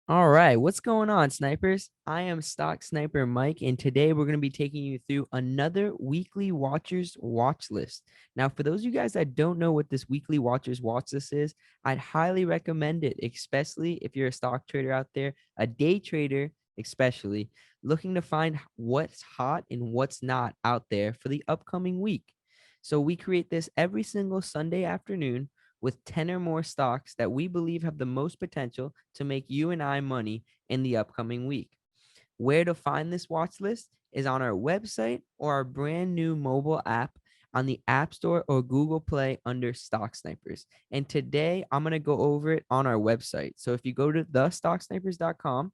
All right, what's going on, snipers? I am Stock Sniper Mike, and today we're going to be taking you through another weekly Watchers watch list. Now, for those of you guys that don't know what this weekly Watchers watch list is, I'd highly recommend it, especially if you're a stock trader out there, a day trader, especially looking to find what's hot and what's not out there for the upcoming week. So we create this every single Sunday afternoon with 10 or more stocks that we believe have the most potential to make you and I money in the upcoming week. Where to find this watch list is on our website or our brand new mobile app on the App Store or Google Play under Stock Snipers. And today I'm going to go over it on our website. So if you go to thestocksnipers.com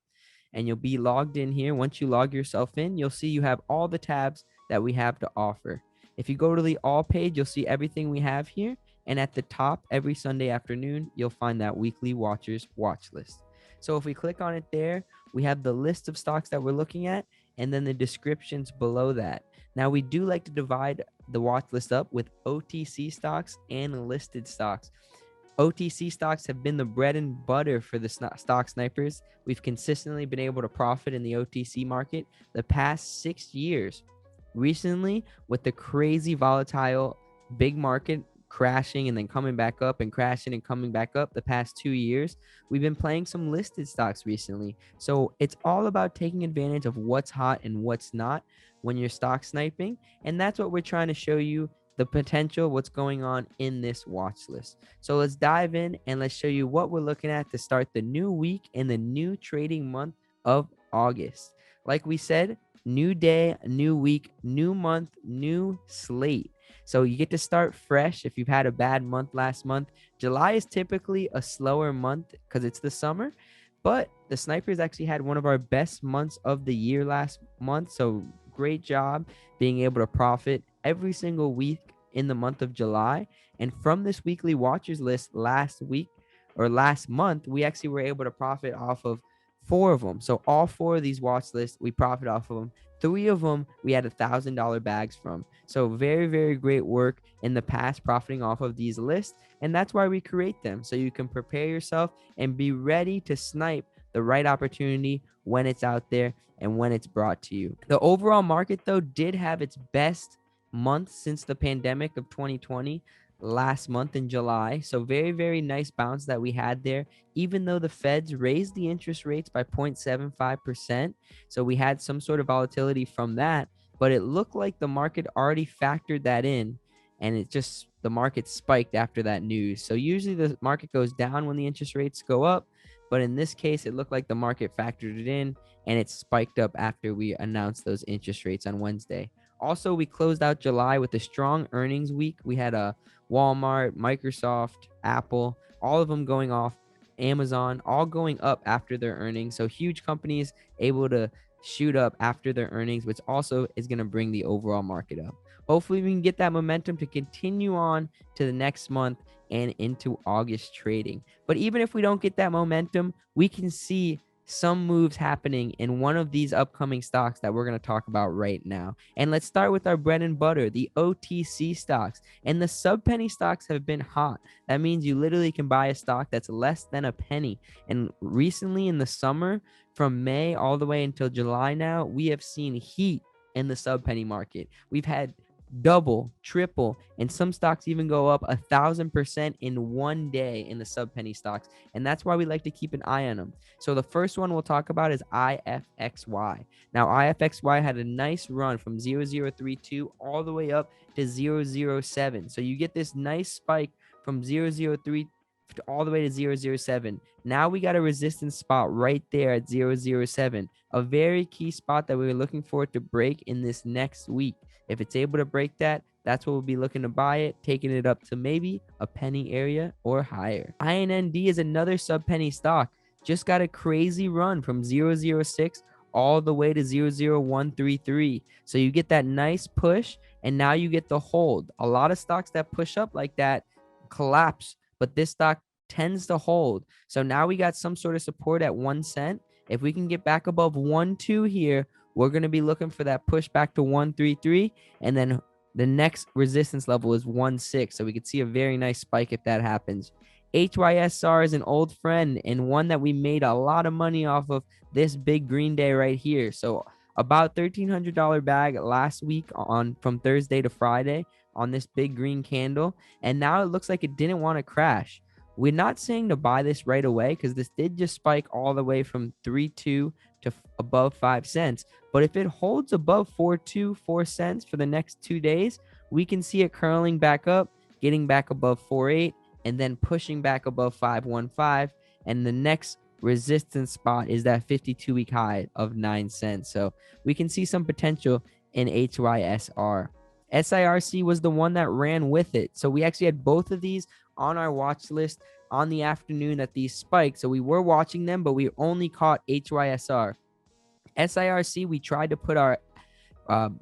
and you'll be logged in here, once you log yourself in, you'll see you have all the tabs that we have to offer. If you go to the all page, you'll see everything we have here. And at the top, every Sunday afternoon, you'll find that weekly Watchers watch list. So if we click on it there, we have the list of stocks that we're looking at and then the descriptions below that. Now, we do like to divide the watch list up with OTC stocks and listed stocks. OTC stocks have been the bread and butter for the stock snipers. We've consistently been able to profit in the OTC market the past 6 years. Recently, with the crazy volatile big market crashing and then coming back up and crashing and coming back up the past 2 years, we've been playing some listed stocks recently. So it's all about taking advantage of what's hot and what's not when you're stock sniping. And that's what we're trying to show you, the potential, what's going on in this watch list. So let's dive in and let's show you what we're looking at to start the new week and the new trading month of August. Like we said, new day, new week, new month, new slate. So you get to start fresh if you've had a bad month last month. July is typically a slower month because it's the summer, but the snipers actually had one of our best months of the year last month. So great job being able to profit every single week in the month of July. And from this weekly watchers list last week or last month, we actually were able to profit off of 4 of them. So all 4 of these watch lists, we profit off of them. 3 of them we had $1,000 bags from. So very, very great work in the past profiting off of these lists. And that's why we create them. So you can prepare yourself and be ready to snipe the right opportunity when it's out there and when it's brought to you. The overall market, though, did have its best month since the pandemic of 2020 last month in July. So very, very nice bounce that we had there, even though the Feds raised the interest rates by 0.75%. So we had some sort of volatility from that, but it looked like the market already factored that in, and the market spiked after that news. So usually the market goes down when the interest rates go up, but in this case, it looked like the market factored it in and it spiked up after we announced those interest rates on Wednesday. Also, we closed out July with a strong earnings week. We had a Walmart, Microsoft, Apple, all of them going off, Amazon, all going up after their earnings. So huge companies able to shoot up after their earnings, which also is going to bring the overall market up. Hopefully we can get that momentum to continue on to the next month and into August trading. But even if we don't get that momentum, we can see some moves happening in one of these upcoming stocks that we're going to talk about right now. And let's start with our bread and butter, the OTC stocks. And the sub penny stocks have been hot. That means you literally can buy a stock that's less than a penny. And recently in the summer, from May all the way until July now, we have seen heat in the sub penny market. We've had double, triple, and some stocks even go up 1,000% in one day in the sub penny stocks. And that's why we like to keep an eye on them. So the first one we'll talk about is Ifxy. Now, Ifxy had a nice run from 0032 all the way up to 007. So you get this nice spike from 003 all the way to 007. Now we got a resistance spot right there at 007, a very key spot that we were looking for it to break in this next week. If it's able to break that, that's what we'll be looking to buy it, taking it up to maybe a penny area or higher. INND is another sub penny stock. Just got a crazy run from 006 all the way to 00133. So you get that nice push, and now you get the hold. A lot of stocks that push up like that collapse, but this stock tends to hold. So now we got some sort of support at 1 cent. If we can get back above 1.2 here, we're going to be looking for that push back to 133 and then The next resistance level is 1.6, so we could see a very nice spike if that happens. HYSR is an old friend and one that we made a lot of money off of this big green day right here. So about $1,300 bag last week on from Thursday to Friday on this big green candle, and now it looks like it didn't want to crash. We're not saying to buy this right away because this did just spike all the way from 3.2 to above 5 cents. But if it holds above 4.2, 4 cents for the next 2 days, we can see it curling back up, getting back above 4.8, and then pushing back above 5.15. And the next resistance spot is that 52-week high of 9 cents. So we can see some potential in HYSR. SIRC was the one that ran with it. So we actually had both of these on our watch list on the afternoon that these spiked. So we were watching them, but we only caught HYSR. SIRC, we tried to put our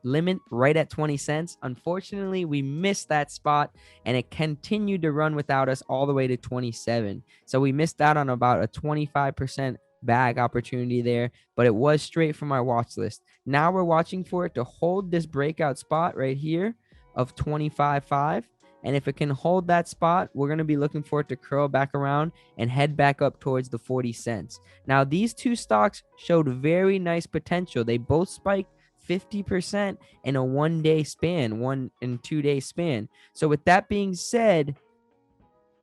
limit right at 20 cents. Unfortunately, we missed that spot and it continued to run without us all the way to 27. So we missed out on about a 25% bag opportunity there, but it was straight from our watch list. Now we're watching for it to hold this breakout spot right here of 25.5. And if it can hold that spot, we're going to be looking for it to curl back around and head back up towards the 40 cents. Now, these two stocks showed very nice potential. They both spiked 50% in a 1 day span, 1 and 2 day span. So with that being said,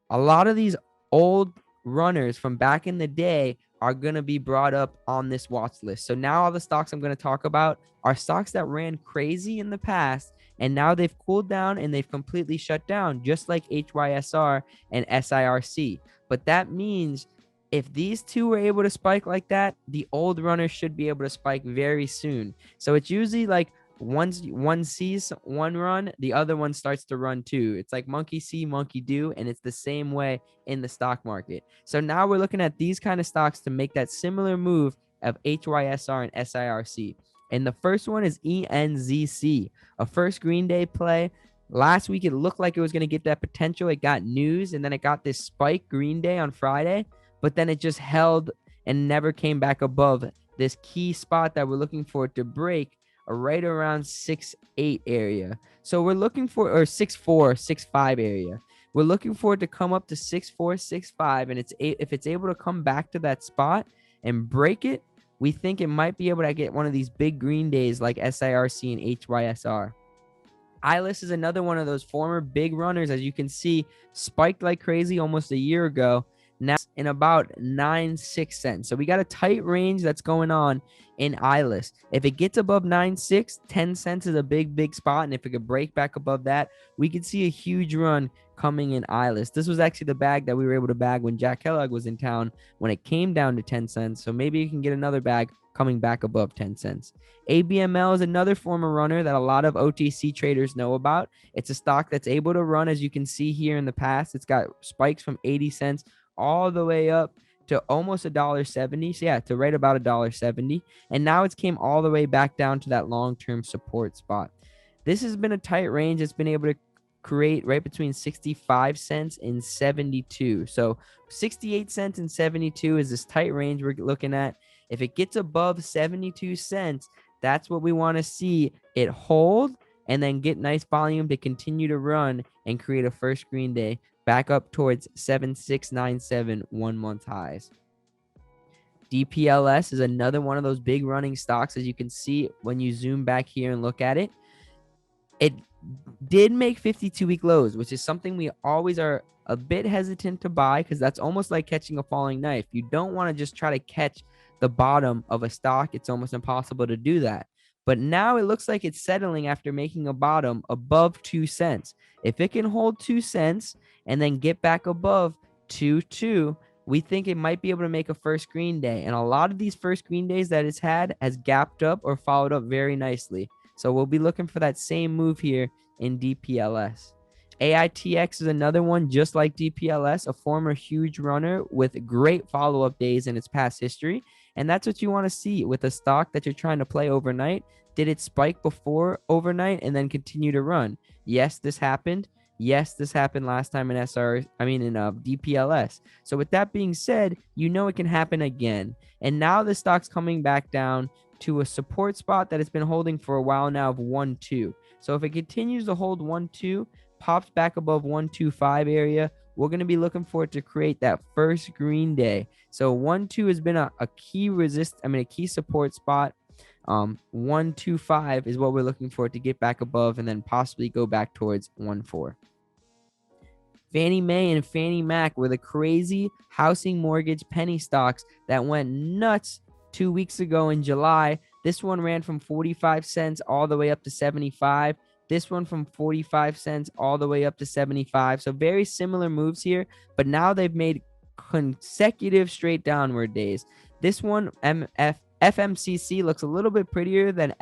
a lot of these old runners from back in the day are going to be brought up on this watch list. So now all the stocks I'm going to talk about are stocks that ran crazy in the past, and now they've cooled down and they've completely shut down, just like HYSR and SIRC. But that means if these two were able to spike like that, the old runners should be able to spike very soon. So it's usually like once one sees one run, the other one starts to run too. It's like monkey see, monkey do, and it's the same way in the stock market. So now we're looking at these kind of stocks to make that similar move of HYSR and SIRC. And the first one is ENZC, a first green day play. Last week, it looked like it was going to get that potential. It got news, and then it got this spike green day on Friday, but then it just held and never came back above this key spot that we're looking for it to break right around 6.8 area. So we're looking for, or 6.4, 6.5 area. We're looking for it to come up to 6.4, 6.5, and if it's able to come back to that spot and break it, we think it might be able to get one of these big green days like SIRC and HYSR. ILUS is another one of those former big runners, as you can see, spiked like crazy almost a year ago. Now in about 9.6 cents. So we got a tight range that's going on in ILUS. If it gets above 9.6, 10 cents is a big spot. And if it could break back above that, we could see a huge run coming in ILUS. This was actually the bag that we were able to bag when Jack Kellogg was in town when it came down to 10 cents. So maybe you can get another bag coming back above 10 cents. Abml is another former runner that a lot of OTC traders know about. It's a stock that's able to run, as you can see here in the past. It's got spikes from 80 cents all the way up to almost $1.70. So yeah, to right about $1.70. And now it's came all the way back down to that long-term support spot. This has been a tight range. It's been able to create right between 65 cents and 72. So 68 cents and 72 is this tight range we're looking at. If it gets above 72 cents, that's what we want to see it hold and then get nice volume to continue to run and create a first green day back up towards 7697 1 month highs. Dpls is another one of those big running stocks. As you can see when you zoom back here and look at it, it did make 52-week lows, which is something we always are a bit hesitant to buy because that's almost like catching a falling knife. You don't want to just try to catch the bottom of a stock. It's almost impossible to do that. But now it looks like it's settling after making a bottom above 2 cents. If it can hold 2 cents and then get back above 2.2, we think it might be able to make a first green day. And a lot of these first green days that it's had has gapped up or followed up very nicely. So we'll be looking for that same move here in DPLS. AITX is another one just like DPLS, a former huge runner with great follow-up days in its past history. And that's what you want to see with a stock that you're trying to play overnight. Did it spike before overnight and then continue to run? Yes, this happened. Yes, this happened last time in DPLS. So with that being said, you know it can happen again. And now the stock's coming back down to a support spot that it's been holding for a while now of 1.2. So if it continues to hold 1-2, pops back above 125 area, we're going to be looking for it to create that first green day. So 1-2 has been a key a key support spot. 125 is what we're looking for it to get back above and then possibly go back towards 1-4. Fannie Mae and Fannie Mac were the crazy housing mortgage penny stocks that went nuts 2 weeks ago in July. This one ran from 45 cents all the way up to 75. This one from 45 cents all the way up to 75. So very similar moves here, but now they've made consecutive straight downward days. This one, FMCC, looks a little bit prettier than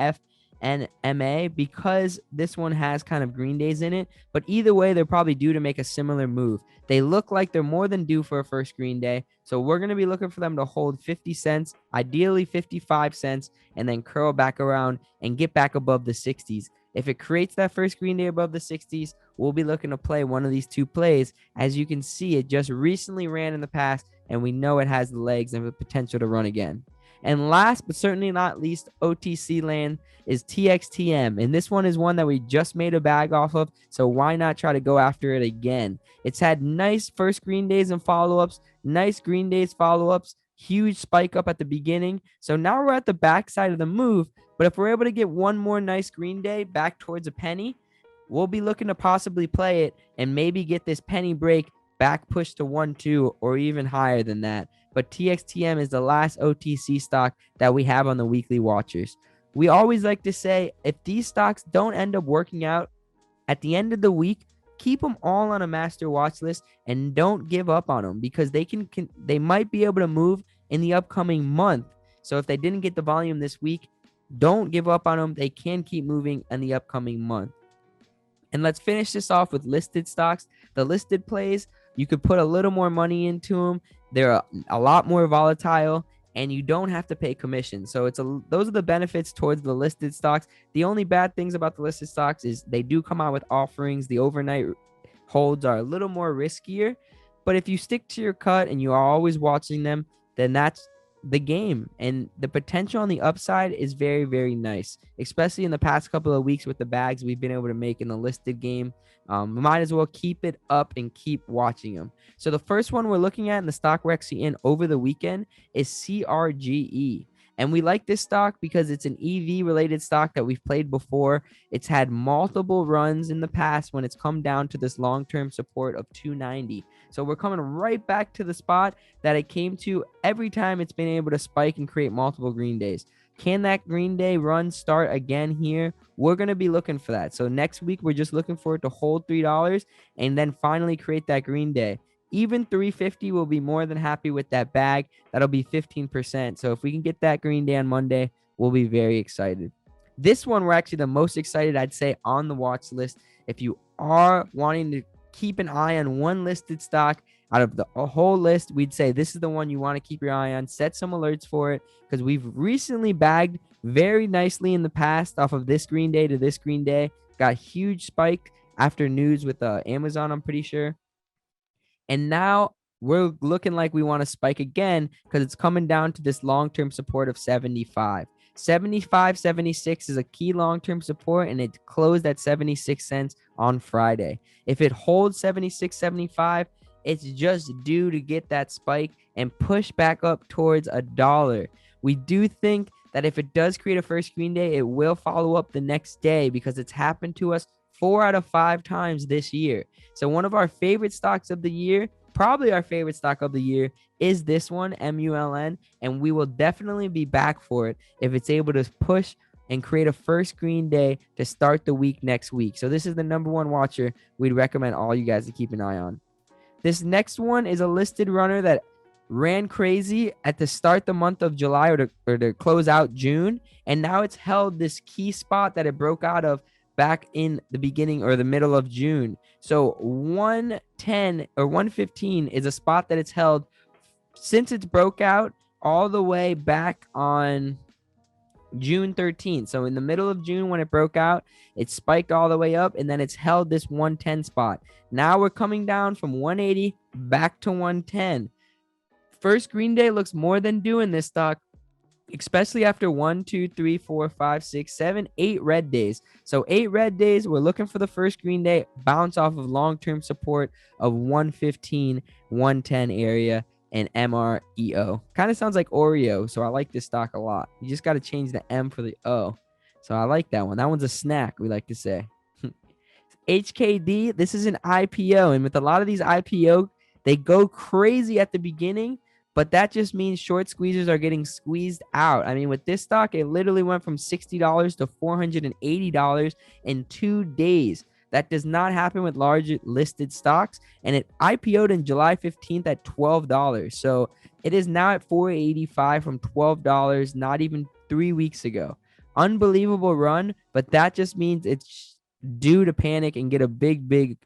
FMNA because this one has kind of green days in it, but either way, they're probably due to make a similar move. They look like they're more than due for a first green day, so we're going to be looking for them to hold 50 cents, ideally 55 cents, and then curl back around and get back above the 60s. If it creates that first green day above the 60s, we'll be looking to play one of these two plays. As you can see, it just recently ran in the past, and we know it has the legs and the potential to run again. And last but certainly not least, OTC land is Txtm. And this one is one that we just made a bag off of, so why not try to go after it again? It's had nice first green days and follow-ups, nice green days follow-ups, huge spike up at the beginning. So now we're at the backside of the move, but if we're able to get one more nice green day back towards a penny, we'll be looking to possibly play it and maybe get this penny break back pushed to 1-2 or even higher than that. But Txtm is the last OTC stock that we have on the weekly watchers. We always like to say, if these stocks don't end up working out at the end of the week, keep them all on a master watch list and don't give up on them, because they might be able to move in the upcoming month. So if they didn't get the volume this week, don't give up on them. They can keep moving in the upcoming month. And let's finish this off with listed stocks. The listed plays, you could put a little more money into them. They're a lot more volatile, and you don't have to pay commission. So those are the benefits towards the listed stocks. The only bad things about the listed stocks is they do come out with offerings. The overnight holds are a little more riskier, but if you stick to your cut and you are always watching them, then that's the game. And the potential on the upside is very, very nice, especially in the past couple of weeks with the bags we've been able to make in the listed game. We might as well keep it up and keep watching them. So the first one we're looking at in the stock we're actually in over the weekend is CRGE. And we like this stock because it's an EV related stock that we've played before. It's had multiple runs in the past when it's come down to this long-term support of 290. So we're coming right back to the spot that it came to every time it's been able to spike and create multiple green days. Can that green day run start again here? We're going to be looking for that. So next week, we're just looking for it to hold $3 and then finally create that green day. Even 350 will be more than happy with that bag. That'll be 15%. So if we can get that green day on Monday, we'll be very excited. This one, we're actually the most excited, I'd say, on the watch list. If you are wanting to keep an eye on one listed stock out of the whole list, we'd say this is the one you want to keep your eye on. Set some alerts for it, because we've recently bagged very nicely in the past off of this green day to this green day. Got huge spike after news with Amazon, I'm pretty sure. And now we're looking like we want to spike again because it's coming down to this long-term support of 75. 75, 76 is a key long-term support, and it closed at 76 cents on Friday. If it holds 76, 75, it's just due to get that spike and push back up towards $1. We do think that if it does create a first green day, it will follow up the next day because it's happened to us 4 out of 5 times this year. So one of our favorite stocks of the year, probably our favorite stock of the year, is this one, MULN, and we will definitely be back for it if it's able to push and create a first green day to start the week next week. So this is the number one watcher we'd recommend all you guys to keep an eye on. This next one is a listed runner that ran crazy at the start the month of July or to close out June, and now it's held this key spot that it broke out of back in the beginning or the middle of June. So 110 or 115 is a spot that it's held since it's broke out all the way back on June 13th. So in the middle of June when it broke out, it spiked all the way up, and then it's held this 110 spot. Now we're coming down from 180 back to 110. First green day looks more than due in this stock. especially after 1, 2, 3, 4, 5, 6, 7, 8 red days. So 8 red days, we're looking for the first green day, bounce off of long-term support of 115, 110 area and MREO. Kind of sounds like Oreo, so I like this stock a lot. You just got to change the M for the O. So I like that one. That one's a snack, we like to say. HKD, this is an IPO, and with a lot of these IPO, they go crazy at the beginning, but that just means short squeezers are getting squeezed out. I mean, with this stock, it literally went from $60 to $480 in 2 days. That does not happen with large listed stocks, and it IPO'd in July 15th at $12. So it is now at $485 from $12 not even 3 weeks ago. Unbelievable run, but that just means it's due to panic and get a big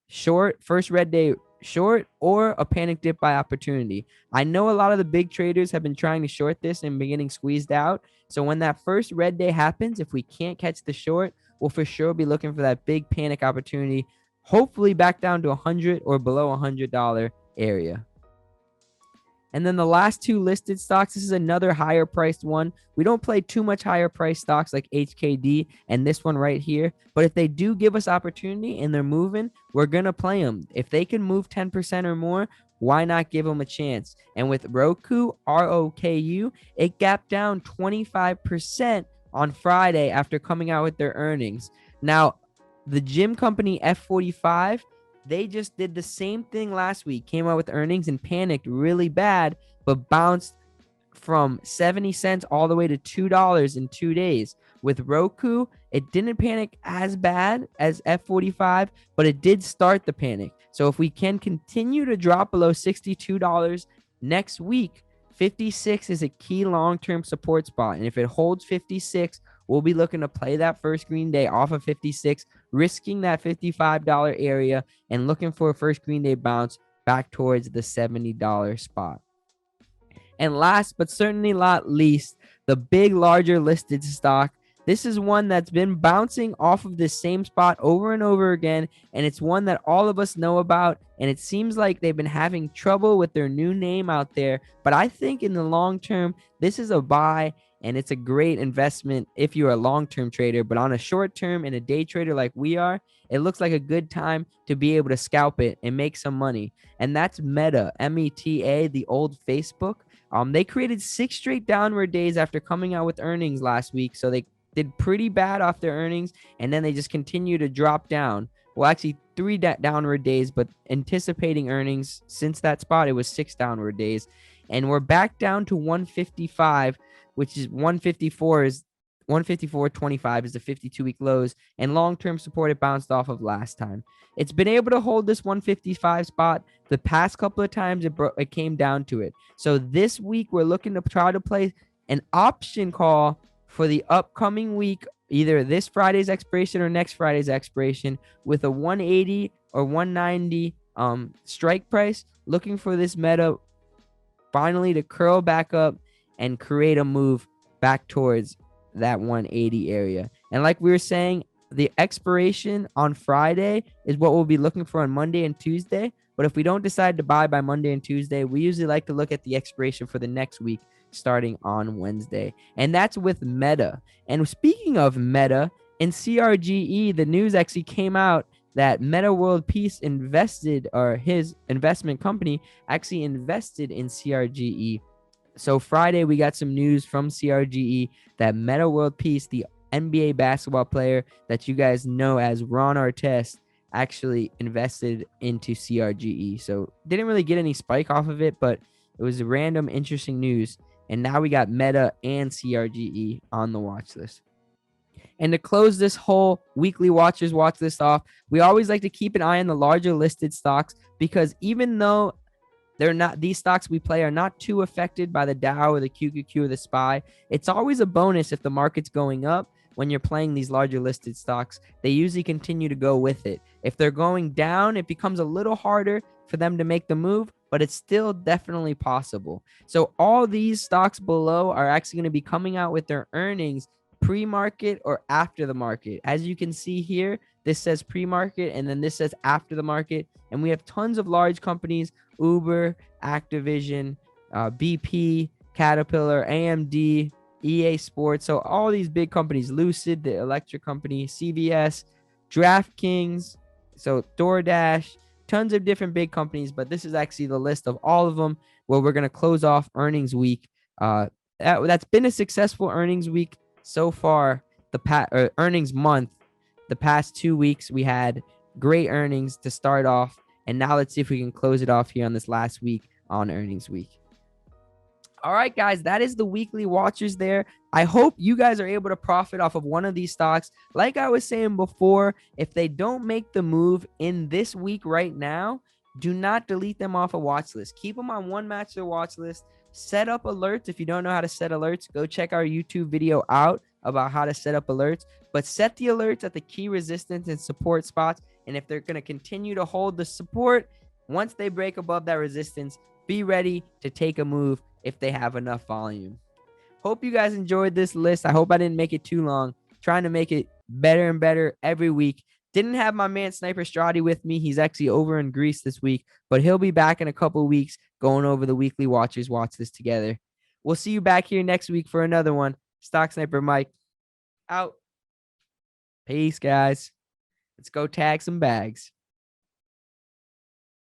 short, first red day short, or a panic dip by opportunity. I know a lot of the big traders have been trying to short this and been getting squeezed out. So when that first red day happens, if we can't catch the short, we'll for sure be looking for that big panic opportunity, hopefully back down to $100 or below $100 area. And then the last 2 listed stocks, this is another higher priced one. We don't play too much higher priced stocks like HKD and this one right here. But if they do give us opportunity and they're moving, we're going to play them. If they can move 10% or more, why not give them a chance? And with Roku, ROKU, it gapped down 25% on Friday after coming out with their earnings. Now, the gym company F45, they just did the same thing last week, came out with earnings and panicked really bad, but bounced from 70 cents all the way to $2 in 2 days. With Roku, it didn't panic as bad as F45, but it did start the panic. So if we can continue to drop below $62 next week, 56 is a key long-term support spot. And if it holds 56, we'll be looking to play that first green day off of 56, risking that $55 area and looking for a first green day bounce back towards the $70 spot. And last but certainly not least, the big larger listed stock. This is one that's been bouncing off of this same spot over and over again, and it's one that all of us know about, and it seems like they've been having trouble with their new name out there. But I think in the long term, this is a buy, and it's a great investment if you're a long-term trader. But on a short term and a day trader like we are, it looks like a good time to be able to scalp it and make some money. And that's Meta, META, the old Facebook. They created 6 straight downward days after coming out with earnings last week. So they did pretty bad off their earnings, and then they just continue to drop down. Well, actually 3 downward days, but anticipating earnings since that spot, it was 6 downward days. And we're back down to 155, which is 154 is 154.25 is the 52-week lows, and long-term support it bounced off of last time. It's been able to hold this 155 spot the past couple of times it came down to it. So this week we're looking to try to play an option call for the upcoming week, either this Friday's expiration or next Friday's expiration, with a 180 or 190 strike price, looking for this Meta finally to curl back up and create a move back towards that 180 area. And like we were saying, the expiration on Friday is what we'll be looking for on Monday and Tuesday. But if we don't decide to buy by Monday and Tuesday, we usually like to look at the expiration for the next week starting on Wednesday. And that's with Meta. And speaking of Meta, in CRGE, the news actually came out that Meta World Peace invested, or his investment company actually invested in CRGE. So Friday, we got some news from CRGE that Meta World Peace, the NBA basketball player that you guys know as Ron Artest, actually invested into CRGE. So didn't really get any spike off of it, but it was a random, interesting news. And now we got Meta and CRGE on the watch list. And to close this whole weekly watchers watch list off, we always like to keep an eye on the larger listed stocks, because even though these stocks we play are not too affected by the Dow or the QQQ or the SPY, it's always a bonus if the market's going up. When you're playing these larger listed stocks, they usually continue to go with it. If they're going down, it becomes a little harder for them to make the move, but it's still definitely possible. So all these stocks below are actually going to be coming out with their earnings pre-market or after the market. As you can see here, this says pre-market and then this says after the market. And we have tons of large companies: Uber, Activision, BP, Caterpillar, AMD, EA Sports. So all these big companies, Lucid, the electric company, CVS, DraftKings, so DoorDash, tons of different big companies. But this is actually the list of all of them where we're going to close off earnings week. That's been a successful earnings week so far. Earnings month, the past 2 weeks, we had great earnings to start off. And now let's see if we can close it off here on this last week on earnings week. All right, guys, that is the weekly watchers there. I hope you guys are able to profit off of one of these stocks. Like I was saying before, if they don't make the move in this week right now, do not delete them off a watch list. Keep them on one master watch list. Set up alerts. If you don't know how to set alerts, go check our YouTube video out about how to set up alerts. But set the alerts at the key resistance and support spots. And if they're going to continue to hold the support, once they break above that resistance, be ready to take a move if they have enough volume. Hope you guys enjoyed this list. I hope I didn't make it too long. Trying to make it better and better every week. Didn't have my man Sniper Strati with me. He's actually over in Greece this week, but he'll be back in a couple of weeks going over the weekly watchers. Watch this together. We'll see you back here next week for another one. Stock Sniper Mike out. Peace, guys. Let's go tag some bags.